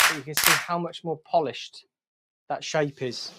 but you can see how much more polished that shape is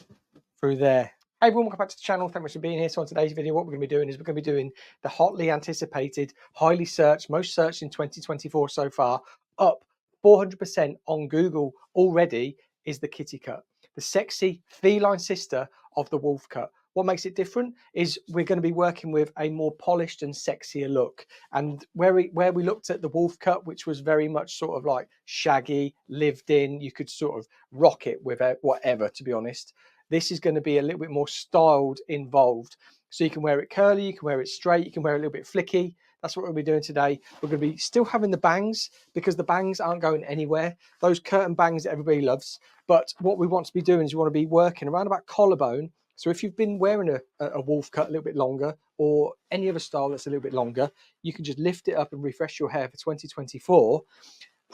through there. Hey everyone, welcome back to the channel. Thank you much for being here. So on today's video, what we're going to be doing is we're going to be doing the hotly anticipated, highly searched, most searched in 2024 so far, up 400% on Google already, is the kitty cut, the sexy feline sister of the wolf cut. What makes it different is we're going to be working with a more polished and sexier look. And where we looked at the wolf cut, which was very much sort of like shaggy, lived in, you could sort of rock it with whatever, to be honest. This is going to be a little bit more styled, involved. So you can wear it curly, you can wear it straight, you can wear it a little bit flicky. That's what we'll be doing today. We're going to be still having the bangs because the bangs aren't going anywhere. Those curtain bangs that everybody loves. But what we want to be doing is we want to be working around about collarbone. So if you've been wearing a wolf cut a little bit longer or any other style that's a little bit longer, you can just lift it up and refresh your hair for 2024.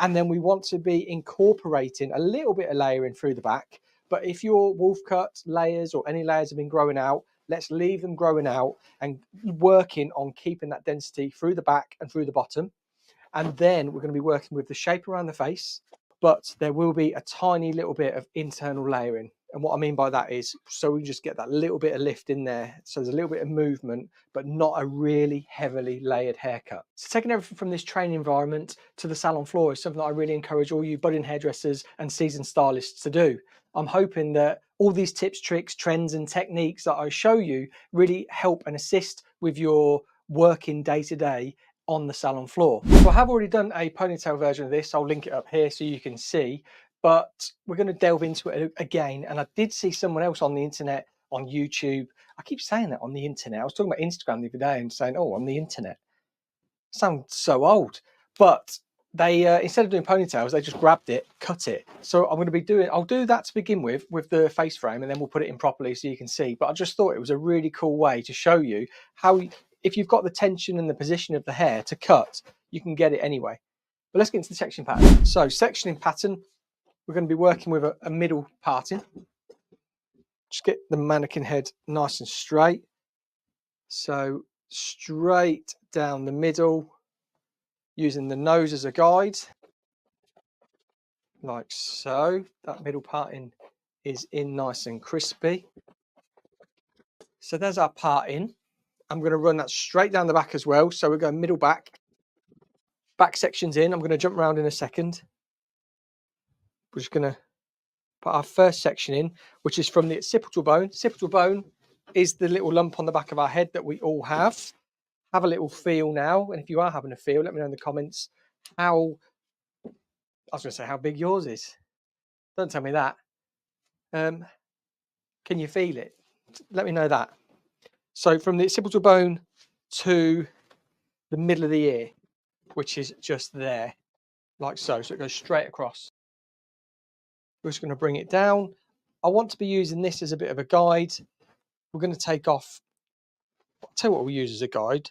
And then we want to be incorporating a little bit of layering through the back. But if your wolf cut layers or any layers have been growing out, let's leave them growing out and working on keeping that density through the back and through the bottom. And then we're going to be working with the shape around the face, but there will be a tiny little bit of internal layering. And what I mean by that is, so we just get that little bit of lift in there. So there's a little bit of movement, but not a really heavily layered haircut. So taking everything from this training environment to the salon floor is something that I really encourage all you budding hairdressers and seasoned stylists to do. I'm hoping that all these tips, tricks, trends and techniques that I show you really help and assist with your working day to day on the salon floor. So I have already done a ponytail version of this. I'll link it up here so you can see, but we're going to delve into it again. And I did see someone else on the internet, on YouTube. I keep saying that, on the internet. I was talking about Instagram the other day and saying, oh, on the internet. Sounds so old. But they, instead of doing ponytails, they just grabbed it, cut it. So I'm going to be doing, I'll do that to begin with the face frame, and then we'll put it in properly so you can see. But I just thought it was a really cool way to show you how, if you've got the tension and the position of the hair to cut, you can get it anyway. But let's get into the section pattern. So sectioning pattern, we're going to be working with a middle parting. Just get the mannequin head nice and straight. So straight down the middle, using the nose as a guide, like so. That middle parting is in nice and crispy. So there's our parting. I'm going to run that straight down the back as well. So we're going middle back sections in. I'm going to jump around in a second. We're just going to put our first section in, which is from the occipital bone. Occipital bone is the little lump on the back of our head that we all have. Have a little feel now, and if you are having a feel, let me know in the comments how, I was going to say how big yours is. Don't tell me that. Can you feel it? Let me know that. So from the occipital bone to the middle of the ear, which is just there, like so. So it goes straight across. We're just going to bring it down. I want to be using this as a bit of a guide. We're going to take off, I'll tell you what we'll use as a guide.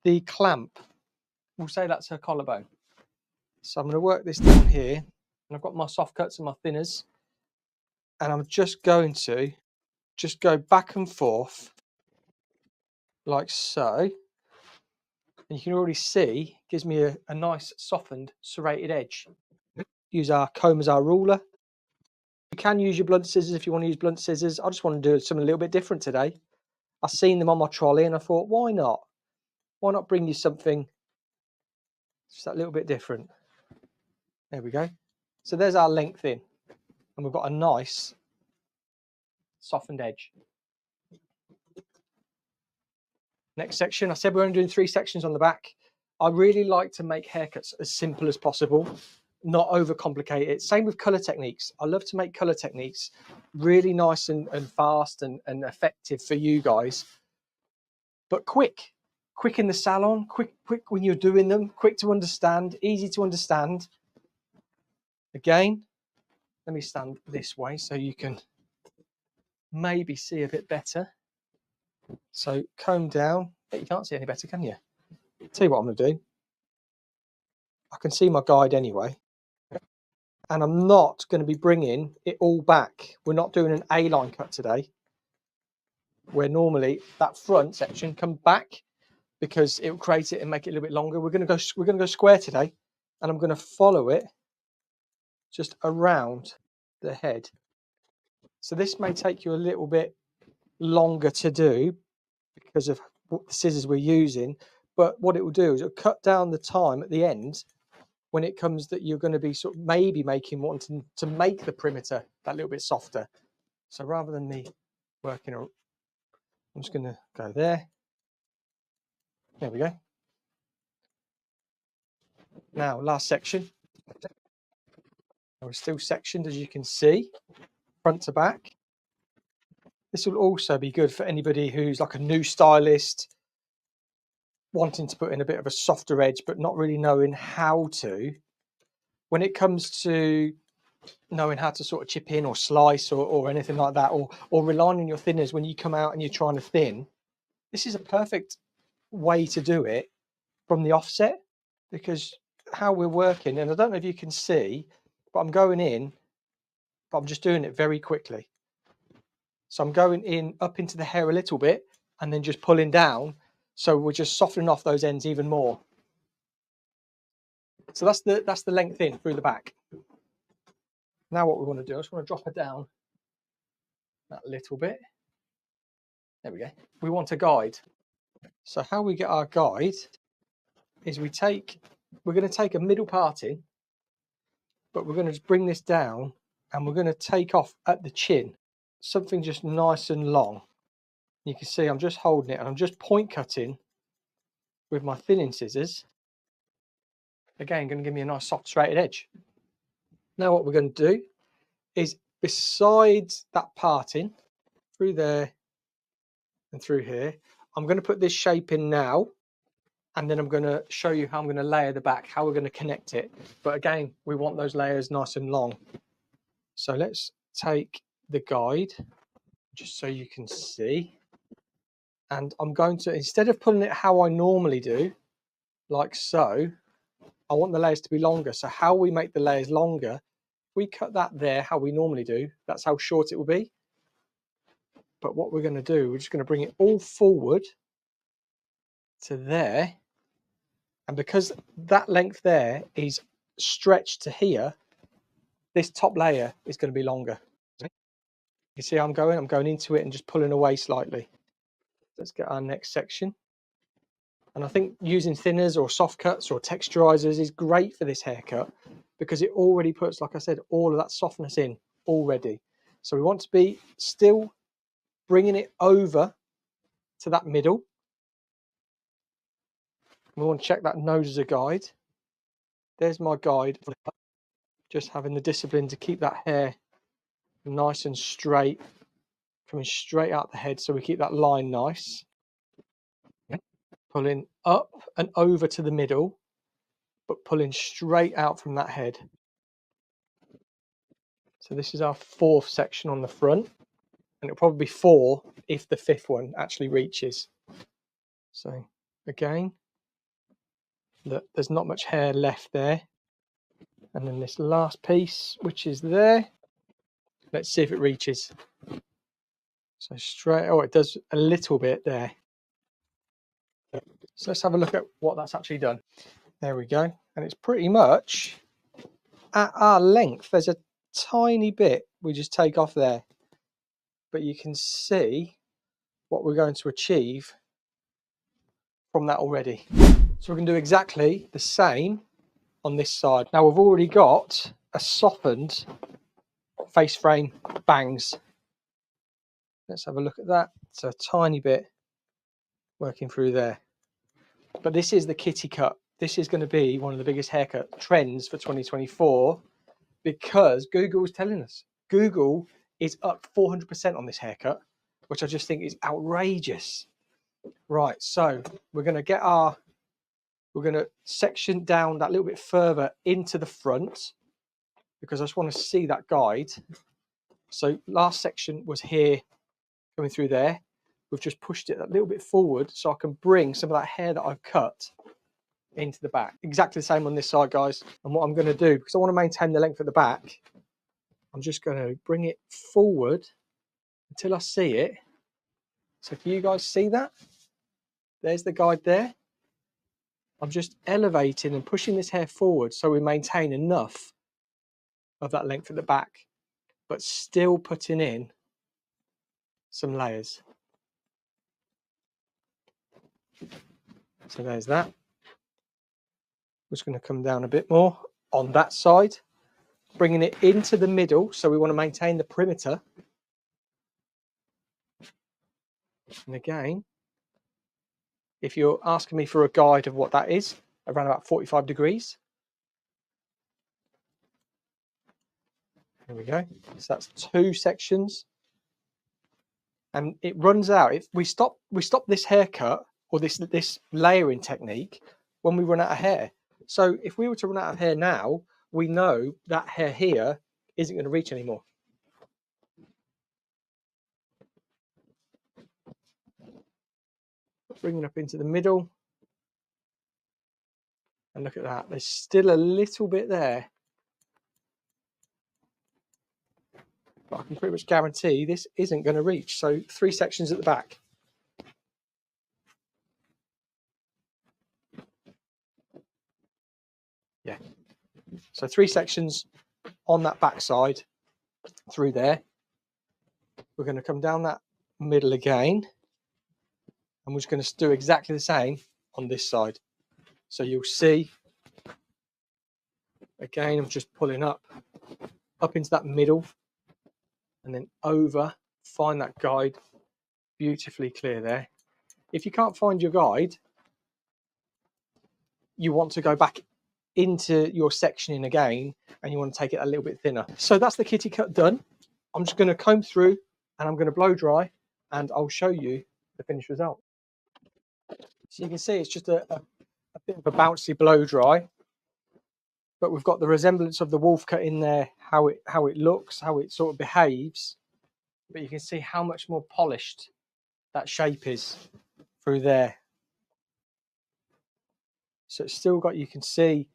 The clamp, we'll say that's her collarbone. So I'm going to work this down here, and I've got my soft cuts and my thinners, and I'm just going to just go back and forth like so. And you can already see it gives me a nice softened serrated edge. Use our comb as our ruler. You can use your blunt scissors if you want to use blunt scissors. I just want to do something a little bit different today. I've seen them on my trolley and I thought, why not? Why not bring you something just that little bit different? There we go. So there's our length in, and we've got a nice softened edge. Next section, I said we're only doing 3 sections on the back. I really like to make haircuts as simple as possible, not overcomplicate it. Same with colour techniques. I love to make colour techniques really nice and fast and effective for you guys, but quick in the salon, quick when you're doing them, quick to understand, easy to understand. Again, let me stand this way so you can maybe see a bit better. So comb down. You can't see any better, can you? Tell you what I'm going to do. I can see my guide anyway. And I'm not going to be bringing it all back. We're not doing an A-line cut today, where normally that front section comes back because it will create it and make it a little bit longer. We're going to go square today, and I'm going to follow it just around the head. So this may take you a little bit longer to do because of what the scissors we're using, but what it will do is it'll cut down the time at the end when it comes that you're going to be sort of maybe wanting to make the perimeter that little bit softer. So rather than me working, I'm just going to go there. There we go. Now, last section. We're still sectioned, as you can see, front to back. This will also be good for anybody who's like a new stylist, wanting to put in a bit of a softer edge, but not really knowing how to. When it comes to knowing how to sort of chip in or slice or anything like that, or relying on your thinners when you come out and you're trying to thin, this is a perfect way to do it from the offset, because how we're working, and I don't know if you can see, but I'm going in, but I'm just doing it very quickly. So I'm going in up into the hair a little bit and then just pulling down. So we're just softening off those ends even more. So that's the length in through the back. Now what we want to do, I just want to drop it down that little bit. There we go. We want a guide. So how we get our guide is we're going to take a middle part in, but we're going to just bring this down and we're going to take off at the chin, something just nice and long. You can see I'm just holding it and I'm just point cutting with my thinning scissors. Again, going to give me a nice soft serrated edge. Now what we're going to do is, besides that parting through there and through here, I'm going to put this shape in now, and then I'm going to show you how I'm going to layer the back, how we're going to connect it. But again, we want those layers nice and long. So let's take the guide just so you can see. And I'm going to, instead of pulling it how I normally do, like so, I want the layers to be longer. So how we make the layers longer, we cut that there how we normally do, that's how short it will be. But what we're going to do, we're just going to bring it all forward to there. And because that length there is stretched to here, this top layer is going to be longer. You see how I'm going into it and just pulling away slightly. Let's get our next section. And I think using thinners or soft cuts or texturizers is great for this haircut, because it already puts, like I said, all of that softness in already. So we want to be still bringing it over to that middle. We want to check that nose as a guide. There's my guide. Just having the discipline to keep that hair nice and straight, coming straight out the head, so we keep that line nice. Pulling up and over to the middle, but pulling straight out from that head. So this is our fourth section on the front, and it'll probably be 4 if the 5th one actually reaches. So again, look, there's not much hair left there. And then this last piece, which is there, let's see if it reaches. So straight, oh, it does a little bit there. So let's have a look at what that's actually done. There we go. And it's pretty much at our length. There's a tiny bit we just take off there, but you can see what we're going to achieve from that already. So we're going to do exactly the same on this side. Now we've already got a softened face frame bangs. Let's have a look at that. It's a tiny bit working through there. But this is the kitty cut. This is going to be one of the biggest haircut trends for 2024, because Google is telling us. Google is up 400% on this haircut, which I just think is outrageous. Right, so we're going to section down that little bit further into the front, because I just want to see that guide. So last section was here, coming through there. We've just pushed it a little bit forward so I can bring some of that hair that I've cut into the back. Exactly the same on this side, guys. And what I'm going to do, because I want to maintain the length at the back, I'm just going to bring it forward until I see it. So can you guys see that? There's the guide there. I'm just elevating and pushing this hair forward so we maintain enough of that length at the back, but still putting in some layers. So there's that. We're just going to come down a bit more on that side, bringing it into the middle. So we want to maintain the perimeter. And again, if you're asking me for a guide of what that is, around about 45 degrees. There we go. So that's 2 sections. And it runs out. If we stop this haircut or this layering technique when we run out of hair. So if we were to run out of hair now, we know that hair here isn't going to reach anymore. Bring it up into the middle. And look at that. There's still a little bit there. But I can pretty much guarantee this isn't going to reach. So 3 sections at the back. Yeah. So 3 sections on that back side through there. We're going to come down that middle again. And we're just going to do exactly the same on this side. So you'll see, again, I'm just pulling up into that middle and then over, find that guide, beautifully clear there. If you can't find your guide, you want to go back into your sectioning again and you want to take it a little bit thinner. So that's the kitty cut done. I'm just going to comb through and I'm going to blow dry and I'll show you the finished result. So you can see it's just a bit of a bouncy blow dry, but we've got the resemblance of the wolf cut in there, how it looks, how it sort of behaves, but you can see how much more polished that shape is through there. So it's still got, you can see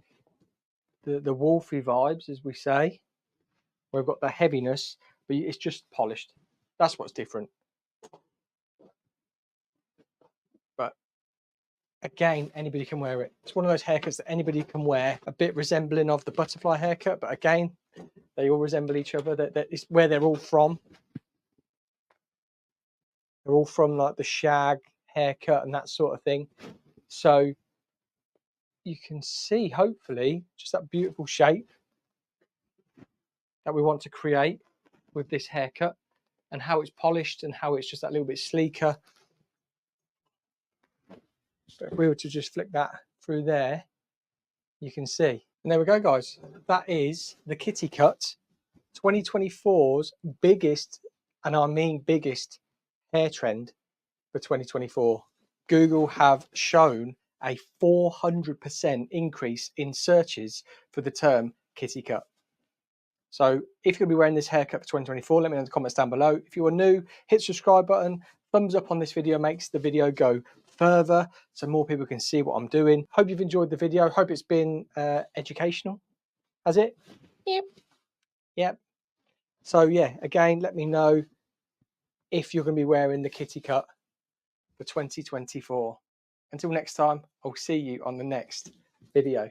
the wolfy vibes, as we say. We've got the heaviness, but it's just polished. That's what's different. But again, anybody can wear it. It's one of those haircuts that anybody can wear, a bit resembling of the butterfly haircut, but again, they all resemble each other. That is where they're all from. They're all from like the shag haircut and that sort of thing. So you can see, hopefully, just that beautiful shape that we want to create with this haircut and how it's polished and how it's just that little bit sleeker. But if we were to just flick that through there, you can see. And there we go, guys. That is the kitty cut, 2024's biggest, and I mean biggest, hair trend for 2024. Google have shown a 400% increase in searches for the term kitty cut. So if you're going to be wearing this haircut for 2024, let me know in the comments down below. If you are new, hit the subscribe button. Thumbs up on this video makes the video go further so more people can see what I'm doing. Hope you've enjoyed the video. Hope it's been educational. Has it? Yep. So yeah, again, let me know if you're going to be wearing the kitty cut for 2024. Until next time, I'll see you on the next video.